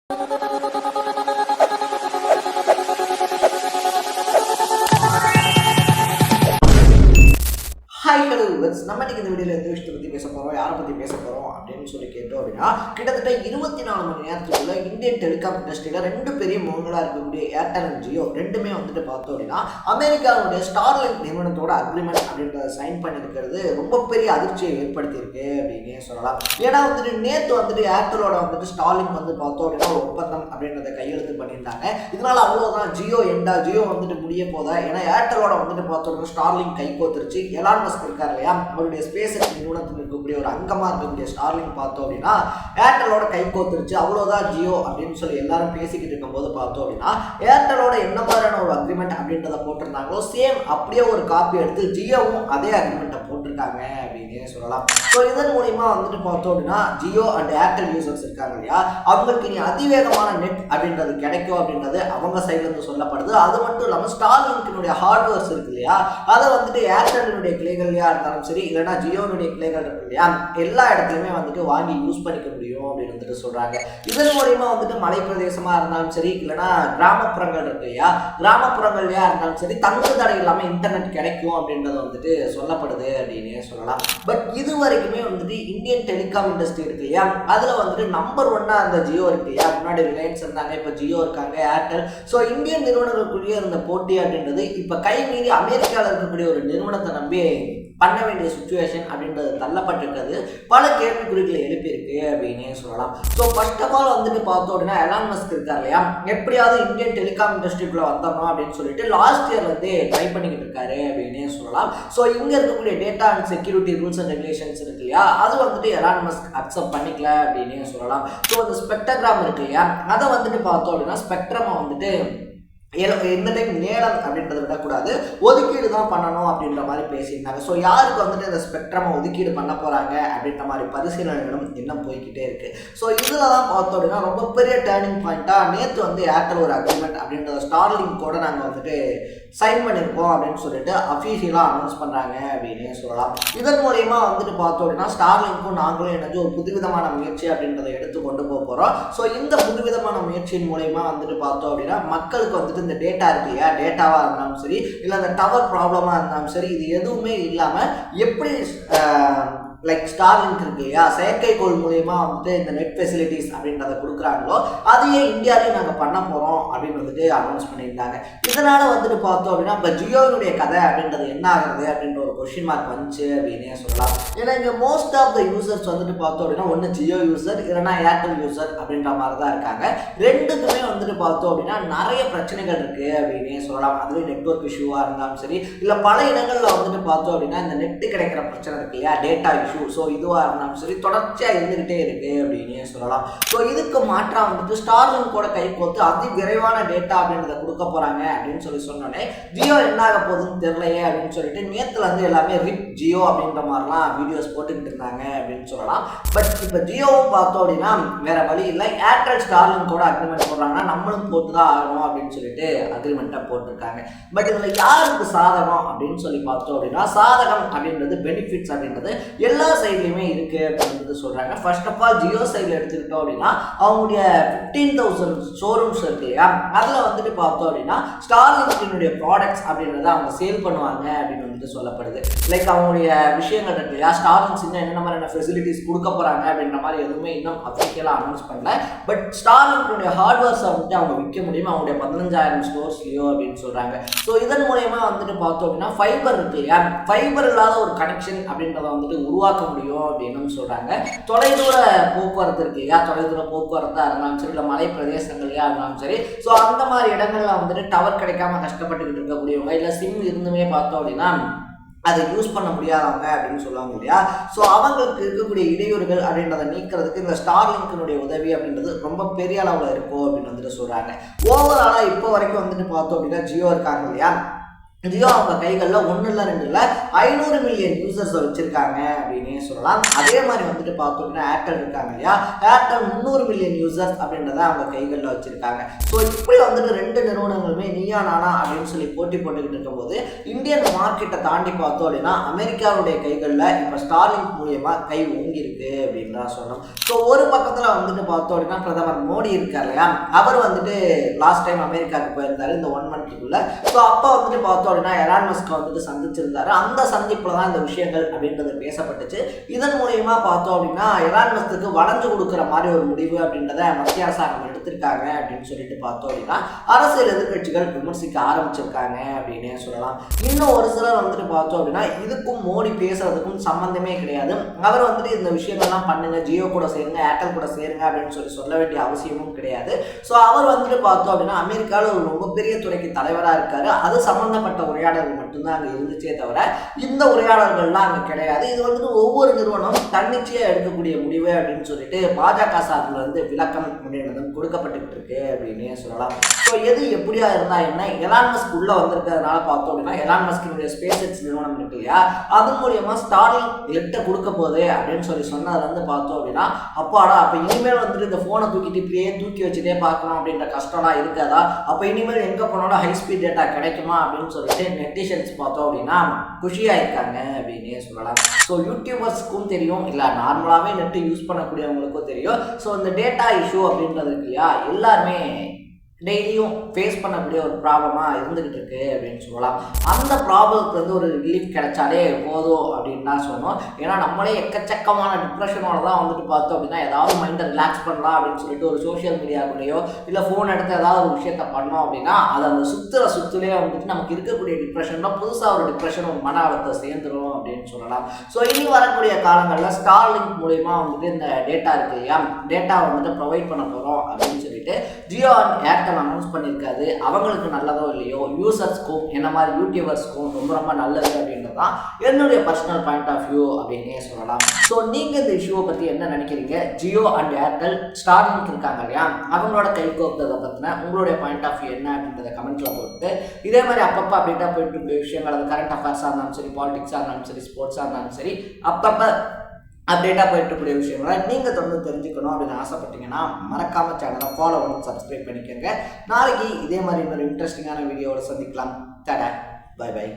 Hi hello viewers, நம்ம இன்னைக்கு இந்த வீடியோவில் எந்த விஷயத்தை பற்றி பேச போகிறோம், யாரை பற்றி பேச போகிறோம் அப்படின்னு சொல்லி கேட்டோம் அப்படின்னா, கிட்டத்தட்ட 24 மணி நேரத்துக்குள்ள இந்தியன் டெலிகாம் இண்டஸ்ட்ரியில் ரெண்டு பெரிய முகங்களாக இருக்கக்கூடிய ஏர்டெல் அண்ட் ஜியோ ரெண்டுமே வந்துட்டு பார்த்தோம் அப்படின்னா அமெரிக்காவுடைய ஸ்டார்லிங்க் நிறுவனத்தோட அக்ரிமெண்ட் அப்படின்றத சைன் பண்ணியிருக்கிறது ரொம்ப பெரிய அதிர்ச்சியை ஏற்படுத்தியிருக்கு அப்படின்னே சொல்லலாம். ஏன்னா வந்துட்டு நேற்று வந்துட்டு ஏர்டெலோட வந்துட்டு ஸ்டார்லிங்க் வந்து பார்த்தோம் அப்படின்னா ஒரு ஒப்பந்தம் அப்படின்றத கையெழுத்து பண்ணியிருந்தாங்க. இதனால அவ்வளோதான், ஜியோ வந்துட்டு முடிய போதா. ஏன்னா ஏர்டெலோட வந்துட்டு பார்த்தோம்னா ஸ்டார்லிங்க் கை கோத்துருச்சு. எலான் மஸ்க் இருக்கார் இல்லையா, அவருடைய ஸ்பேஸ் எக்ஸ் நிறுவனத்தில் இருக்கக்கூடிய ஒரு அங்கமாக இருக்கக்கூடிய ஸ்டார்லிங்க் பார்த்தோம் அப்படின்னா ஏர்டெலோட கை கோத்துருச்சு. அவ்வளோதான் ஜியோ அப்படின்னு சொல்லி எல்லாரும் பேசிக்கிட்டு இருக்கும்போது பார்த்தோம் அப்படின்னா ஏர்டெலோட என்ன மாதிரியான ஒரு அக்ரிமெண்ட் அப்படின்றத போட்டிருந்தாங்களோ சேம் அப்படியே ஒரு காப்பி எடுத்து ஜியோவும் அதே அக்ரிமெண்ட்டை போட்டிருக்காங்க அப்படின்னே சொல்லலாம். ஸோ இதன் மூலியமா வந்துட்டு பார்த்தோம் அப்படின்னா ஜியோ அண்ட் ஏர்டெல் யூசர்ஸ் இருக்காங்க இல்லையா, அவங்களுக்கு இனி அதிவேகமான நெட் அப்படின்றது கிடைக்கும் அப்படின்றது அவங்க சைட்லேருந்து சொல்லப்படுது. அது மட்டும் இல்லாமல் ஸ்டார்லிங்கினுடைய ஹார்ட்வேர்ஸ் இருக்கு இல்லையா, அதை வந்துட்டு ஏர்டெல்லினுடைய கிளைகள்லையா இருந்தாலும் சரி, இல்லைனா ஜியோனுடைய கிளைகள் இருக்கு இல்லையா, எல்லா இடத்துலையுமே வந்துட்டு வாங்கி யூஸ் பண்ணிக்க முடியும் அப்படின்னு வந்துட்டு சொல்றாங்க. இதன் மூலியமா வந்துட்டு மலை பிரதேசமா இருந்தாலும் சரி, இல்லைனா கிராமப்புறங்கள் இருக்கு இல்லையா, கிராமப்புறங்கள்லயா இருந்தாலும் சரி தங்கு தடை இல்லாமல் இன்டர்நெட் கிடைக்கும் அப்படின்றது வந்துட்டு சொல்லப்படுது அப்படின்னே சொல்லலாம். பட் இது வரைக்குமே வந்துட்டு இந்தியன் டெலிகாம் இண்டஸ்ட்ரி இருக்கு இல்லையா, அதில் வந்துட்டு நம்பர் 1 அந்த ஜியோ இருக்கு இல்லையா. முன்னாடி ரிலையன்ஸ் இருந்தாங்க, இப்போ ஜியோ இருக்காங்க, ஏர்டெல். ஸோ இந்தியன் நிறுவனங்களுக்குள்ளேயே இருந்த போட்டி அப்படின்றது இப்போ கை மீறி அமெரிக்காவில் இருக்கக்கூடிய ஒரு நிறுவனத்தை நம்பி பண்ண வேண்டிய சுச்சுவேஷன் அப்படின்றது தள்ளப்பட்டிருக்கிறது பல கேள்விக்குறிகளை எழுப்பியிருக்கு அப்படின்னே சொல்லலாம். ஸோ ஃபர்ஸ்ட் ஆஃப் ஆல் வந்துட்டு பார்த்தோம் அப்படின்னா எலான் மஸ்க் இருக்கார் இல்லையா, எப்படியாவது இந்தியன் டெலிகாம் இண்டஸ்ட்ரிக்குள்ள வந்துடணும் அப்படின்னு சொல்லிட்டு லாஸ்ட் இயர் வந்து ட்ரை பண்ணிக்கிட்டு இருக்காரு அப்படின்னே சொல்லலாம். ஸோ இங்கே இருக்கக்கூடிய data and security rules and regulations இருக்கு இல்லையா, அது வந்துட்டு எலான் மஸ்க் அக்செப்ட் பண்ணிக்கல அப்படின்னே சொல்லலாம். ஸோ அந்த ஸ்பெக்ட்ரம் இருக்கு இல்லையா, அதை வந்துட்டு பார்த்தோம் அப்படின்னா ஸ்பெக்ட்ரமை வந்துட்டு இந்த டைம் நேரம் அப்படின்றத விடக்கூடாது, ஒதுக்கீடு தான் பண்ணணும் அப்படின்ற மாதிரி பேசியிருந்தாங்க. ஸோ யாருக்கு வந்துட்டு இந்த ஸ்பெக்ட்ரமை ஒதுக்கீடு பண்ண போகிறாங்க அப்படின்ற மாதிரி பரிசீலனைகளும் இன்னும் போய்கிட்டே இருக்கு. ஸோ இதில் தான் பார்த்தோம் அப்படின்னா ரொம்ப பெரிய டேர்னிங் பாயிண்ட்டாக நேற்று வந்து ஏர்டெல் ஒரு அக்ரிமெண்ட் அப்படின்றத ஸ்டார்லிங்க் கூட நாங்கள் வந்துட்டு சைன் பண்ணியிருக்கோம் அப்படின்னு சொல்லிட்டு அஃபீஷியலாக அனௌன்ஸ் பண்ணுறாங்க அப்படின்னு சொல்லலாம். இதன் மூலயமா வந்துட்டு பார்த்தோம் அப்படின்னா ஸ்டார்லிங்க்கும் நாங்களும் இணைஞ்சு ஒரு புதுவிதமான முயற்சி அப்படின்றத எடுத்து கொண்டு போக போகிறோம். ஸோ இந்த புதுவிதமான முயற்சியின் மூலயமா வந்துட்டு பார்த்தோம் அப்படின்னா மக்களுக்கு வந்துட்டு இந்த டேட்டா இருக்கு இல்லையா, டேட்டாவாக இருந்தாலும் சரி, இல்லை அந்த டவர் ப்ராப்ளமாக இருந்தாலும் சரி, இது எதுவுமே இல்லாமல் எப்படி லைக் ஸ்டார்லிங்க் இருக்கு இல்லையா, செயற்கைக்கோள் மூலயமா வந்துட்டு இந்த நெட் ஃபெசிலிட்டிஸ் அப்படின்றத கொடுக்குறாங்களோ அதையே இந்தியாவிலேயும் நாங்கள் பண்ண போகிறோம் அப்படின்னு வந்துட்டு அனௌன்ஸ் பண்ணியிருந்தாங்க. இதனால் வந்துட்டு பார்த்தோம் அப்படின்னா இப்போ ஜியோனுடைய கதை அப்படின்றது என்ன ஆகுறது அப்படின்ற ஒரு கொஸ்டின் மார்க் வந்துச்சு அப்படின்னே சொல்லலாம். ஏன்னா இங்கே மோஸ்ட் ஆஃப் த யூசர்ஸ் வந்துட்டு பார்த்தோம் அப்படின்னா ஒன்று ஜியோ யூசர் இல்லைனா ஏர்டெல் யூசர் அப்படின்ற மாதிரி தான் இருக்காங்க. ரெண்டுக்குமே வந்துட்டு பார்த்தோம் அப்படின்னா நிறைய பிரச்சனைகள் இருக்குது அப்படின்னே சொல்லலாம். அதுவே நெட்வொர்க் இஷ்யூவாக இருந்தாலும் சரி, இல்லை பல இடங்களில் வந்துட்டு பார்த்தோம் அப்படின்னா இந்த நெட்டு கிடைக்கிற பிரச்சனை இருக்கு இல்லையா, டேட்டா இஷ்யூ. ஸோ இதுவாக இருந்தாலும் சரி தொடர்ச்சியாக இருந்துகிட்டே இருக்கு அப்படின்னு சொல்லலாம். ஸோ இதுக்கு மாற்றா வந்துட்டு ஸ்டார்லிங்க் கூட கை கோத்து அதி விரைவான டேட்டா அப்படின்றத கொடுக்க போறாங்க அப்படின்னு சொன்னோடனே ஜியோ என்ன ஆக போகுதுன்னு தெரியலையே அப்படின்னு சொல்லிட்டு நேத்துல இருந்து எல்லாமே ரிப் ஜியோ அப்படின்ற மாதிரிலாம் வீடியோஸ் போட்டுக்கிட்டு இருந்தாங்க அப்படின்னு சொல்லலாம். பட் இப்போ ஜியோவும் பார்த்தோம் அப்படின்னா வேற வழி இல்லை, ஏர்டெல் ஸ்டார்லிங்க் கூட அக்ரிமெண்ட் போடுறாங்கன்னா நம்மளும் போட்டு தான் ஆகணும் அப்படின்னு சொல்லிட்டு அக்ரிமெண்ட்டை போட்டிருக்காங்க. பட் இதில் யாருக்கு சாதகம் அப்படின்னு சொல்லி பார்த்தோம் அப்படின்னா சாதகம் அப்படின்றது பெனிஃபிட்ஸ் அப்படின்றது எல்லா சைட்லையுமே இருக்கு அப்படின்றது சொல்றாங்க. ஃபர்ஸ்ட் ஆஃப் ஆல் ஜியோ சைட்ல எடுத்துக்கிட்டோம் அப்படின்னா அவங்களுடைய 15,000 ஷோரூம்ஸ் இருக்கு இல்லையா, அதுல வந்துட்டு பார்த்தோம் அப்படின்னா ஸ்டார்லிங்கினுடைய ப்ராடக்ட்ஸ் அப்படின்றத அவங்க சேல் பண்ணுவாங்க அப்படின்னு வந்துட்டு சொல்லப்படுது. லைக் அவங்களுடைய விஷயங்கள் இருக்கு இல்லையா, ஸ்டார்லிங்க்ஸ் இன்னும் என்னென்ன மாதிரியான ஃபெசிலிட்டிஸ் கொடுக்க போறாங்க அப்படின்ற மாதிரி எதுவுமே இன்னும் அஃபிஷியலாக அனௌன்ஸ் பண்ணல. பட் ஸ்டார்லிங்கினுடைய ஹார்ட்வேர்ஸை வந்துட்டு அவங்க விற்க முடியும் அவங்களுடைய 15,000 ஸ்டோர்ஸ்லையோ அப்படின்னு சொல்றாங்க. ஸோ இதன் மூலயமா வந்துட்டு பார்த்தோம் அப்படின்னா ஃபைபர் இருக்கு இல்லையா, ஃபைபர் இல்லாத ஒரு கனெக்ஷன் அப்படின்றத வந்துட்டு உருவாக்க முடியும் அப்படின்னு சொல்றாங்க. தொலைதூர போக்குவரத்து இருக்கு இல்லையா, தொலைதூர போக்குவரத்தா இருந்தாலும் சரி, இல்லை மலை பிரதேசங்கள்லயா இருந்தாலும் சரி, ஸோ அந்த மாதிரி இடங்கள்ல வந்துட்டு டவர் கிடைக்காம கஷ்டப்பட்டுக்கிட்டு இருக்கக்கூடியவங்க, இல்லை சிம் இருந்துமே பார்த்தோம் அப்படின்னா அதை யூஸ் பண்ண முடியாதவங்க அப்படின்னு சொல்லுவாங்க இல்லையா, ஸோ அவங்களுக்கு இருக்கக்கூடிய இடையூறுகள் அப்படின்றத நீக்கிறதுக்கு இந்த ஸ்டார்லிங்கினுடைய உதவி அப்படின்றது ரொம்ப பெரிய அளவில் இருக்கும் அப்படின்னு வந்துட்டு சொல்றாங்க. ஓவராலாக இப்போ வரைக்கும் வந்துட்டு பார்த்தோம் அப்படின்னா ஜியோ இருக்காங்க இல்லையா, ஜியோ அவங்க கைகளில் 1 இல்லை 2 இல்லை 500 மில்லியன் யூசர்ஸை வச்சிருக்காங்க அப்படின்னே சொல்லலாம். அதே மாதிரி வந்துட்டு பார்த்தோம்னா ஏர்டெல் இருக்காங்க இல்லையா, ஏர்டெல் 300 மில்லியன் யூசர்ஸ் அப்படின்றத அவங்க கைகளில் வச்சிருக்காங்க. ஸோ இப்படி வந்துட்டு 2 நிறுவனங்களுமே நீயா நானா அப்படின்னு சொல்லி போட்டி போட்டுக்கிட்டு இருக்கும்போது இந்தியன் மார்க்கெட்டை தாண்டி பார்த்தோம் அப்படின்னா அமெரிக்காவுடைய கைகளில் இப்போ ஸ்டார்லிங்க் மூலியமா கை ஓங்கியிருக்கு அப்படின்னு தான் சொல்லணும். ஸோ ஒரு பக்கத்தில் வந்துட்டு பார்த்தோம் அப்படின்னா பிரதமர் மோடி இருக்கார் இல்லையா, அவர் வந்துட்டு லாஸ்ட் டைம் அமெரிக்காவுக்கு போயிருந்தாரு இந்த 1 மந்த்துக்குள்ள. ஸோ அப்போ வந்துட்டு பார்த்தோம் அப்படின்னா எலான் மஸ்க் வந்துட்டு சந்திச்சிருந்தாரு. அந்த சந்திப்புல தான் இந்த விஷயங்கள் அப்படின்றது பேசப்பட்டுச்சு. இதன் மூலியமா பார்த்தோம் அப்படின்னா எலான் மஸ்க்கு வளைஞ்சு கொடுக்குற மாதிரி ஒரு முடிவு அப்படின்றத மத்திய அரசாங்கம் எடுத்திருக்காங்க அப்படின்னு சொல்லிட்டு பார்த்தோம் அப்படின்னா அரசியல் எதிர்கட்சிகள் விமர்சிக்க ஆரம்பிச்சிருக்காங்க அப்படின்னே சொல்லலாம். இன்னும் ஒரு சிலர் வந்துட்டு பார்த்தோம் அப்படின்னா இதுக்கும் மோடி பேசுறதுக்கும் சம்பந்தமே கிடையாது, அவர் வந்துட்டு இந்த விஷயங்கள்லாம் பண்ணுங்க, ஜியோ கூட சேருங்க, ஏர்டெல் கூட சேருங்க அப்படின்னு சொல்ல வேண்டிய அவசியமும் கிடையாது. ஸோ அவர் வந்துட்டு பார்த்தோம் அப்படின்னா அமெரிக்காவில் ஒரு ரொம்ப பெரிய துறைக்கு தலைவராக இருக்காரு. அது சம்பந்தப்பட்ட உரையாடல்கள் மட்டும்தான் அங்கே இருந்துச்சே தவிர இந்த உரையாடல்கள்லாம் அங்கே கிடையாது. இது வந்துட்டு ஒவ்வொரு நிறுவனம் தன்னிச்சையாக எடுக்கக்கூடிய முடிவு அப்படின்னு சொல்லிட்டு பாஜக சார்பில் வந்து விளக்கம் அப்படின்றதும் கொடுக்கப்பட்டுக்கிட்டு இருக்கு அப்படின்னே சொல்லலாம். ஸோ எது எப்படியா இருந்தா என்ன, எலான் மஸ்க் உள்ள வந்திருக்கிறதுனால பார்த்தோம் அப்படின்னா எலான் மஸ்கினுடைய ஸ்பேஸ் எக்ஸ் நிறுவனம் இருக்கு இல்லையா, அது மூலியமா ஸ்டார்லிங்க் எட்ட கொடுக்க போகுது அப்படின்னு சொல்லி சொன்னதுல இருந்து பார்த்தோம் அப்படின்னா அப்பாடா அப்போ இனிமேல் வந்துட்டு இந்த ஃபோனை தூக்கிட்டு இப்படியே தூக்கி வச்சுட்டே பார்க்கணும் அப்படின்ற கஷ்டம்லாம் இருக்காதா, அப்போ இனிமேல் எங்கே போனாலும் ஹை ஸ்பீட் டேட்டா கிடைக்குமா அப்படின்னு சொல்லிட்டு நெட்டிஷன்ஸ் பார்த்தோம் அப்படின்னா குஷியாக இருக்காங்க அப்படின்னே சொல்லலாம். ஸோ யூடியூபர்ஸ்க்கும் தெரியும், இல்லை நார்மலாகவே நெட்டு யூஸ் பண்ணக்கூடியவங்களுக்கும் தெரியும். ஸோ இந்த டேட்டா இஷ்யூ அப்படின்றது இருக்கு இல்லையா, எல்லாருமே டெய்லியும் ஃபேஸ் பண்ணக்கூடிய ஒரு ப்ராப்ளமாக இருந்துக்கிட்டு இருக்கு அப்படின்னு சொல்லலாம். அந்த ப்ராப்ளத்துக்கு வந்து ஒரு ரிலீஃப் கிடைச்சாலே போதும் அப்படின்னு தான் சொன்னோம். ஏன்னா நம்மளே எக்கச்சக்கமான டிப்ரெஷனோட தான் வந்துட்டு பார்த்தோம் அப்படின்னா ஏதாவது மைண்டை ரிலாக்ஸ் பண்ணலாம் அப்படின்னு சொல்லிட்டு ஒரு சோஷியல் மீடியாக்குள்ளேயோ இல்லை ஃபோன் எடுத்து ஏதாவது ஒரு விஷயத்த பண்ணோம் அப்படின்னா அது அந்த சுற்றுலேயே வந்துட்டு நமக்கு இருக்கக்கூடிய டிப்ரெஷன்லாம் புதுசாக ஒரு டிப்ரெஷன் ஒரு மன அழுத்தத்தை சேர்ந்துடும் அப்படின்னு சொல்லலாம். ஸோ இனி வரக்கூடிய காலங்களில் ஸ்டார்லிங்க் மூலிமா வந்துட்டு இந்த டேட்டா இருக்கு இல்லையா, டேட்டா வந்துட்டு ப்ரொவைட் பண்ண போகிறோம் அப்படின்னு சொல்லிட்டு ஜியோ அண்ட் ஏர்டெல் அனௌன்ஸ் பண்ணியிருக்காது. அவங்களுக்கு நல்லதோ இல்லையோ யூசர்ஸ்க்கும் என்ன மாதிரி யூடியூபர்ஸ்க்கும் ரொம்ப ரொம்ப நல்லது அப்படின்றது தான் என்னுடைய பர்சனல் பாயிண்ட் ஆஃப் வியூ அப்படின்னே சொல்லலாம். ஸோ நீங்கள் இந்த இஷ்யூவை பற்றி என்ன நினைக்கிறீங்க? ஜியோ அண்ட் ஏர்டெல் ஸ்டார்லிங்க் இருக்காங்க இல்லையா, அவங்களோட கைகோர்த்ததை பற்றின உங்களுடைய பாயிண்ட் ஆஃப் வியூ என்ன அப்படின்றத கமெண்ட்ல போட்டு இதே மாதிரி அப்பப்போ அப்டேட்டாக போயிட்டு இருக்க விஷயங்கள் அது கரண்ட் அஃபேர்ஸாக இருந்தாலும் சரி, பாலிடிக்ஸாக இருந்தாலும் சரி, ஸ்போர்ட்ஸாக இருந்தாலும் சரி, அப்பப்போ அப்டேட்டாக போயிட்டுக்கூடிய விஷயங்களை நீங்கள் தொடர்ந்து தெரிஞ்சுக்கணும் அப்படின்னு ஆசைப்பட்டீங்கன்னா மறக்காமல் சேனலை ஃபாலோ பண்ணி சப்ஸ்கிரைப் பண்ணிக்கோங்க. நாளைக்கு இதே மாதிரி இன்னொரு இன்ட்ரெஸ்டிங்கான வீடியோவோட சந்திக்கலாம். Tata, bye by.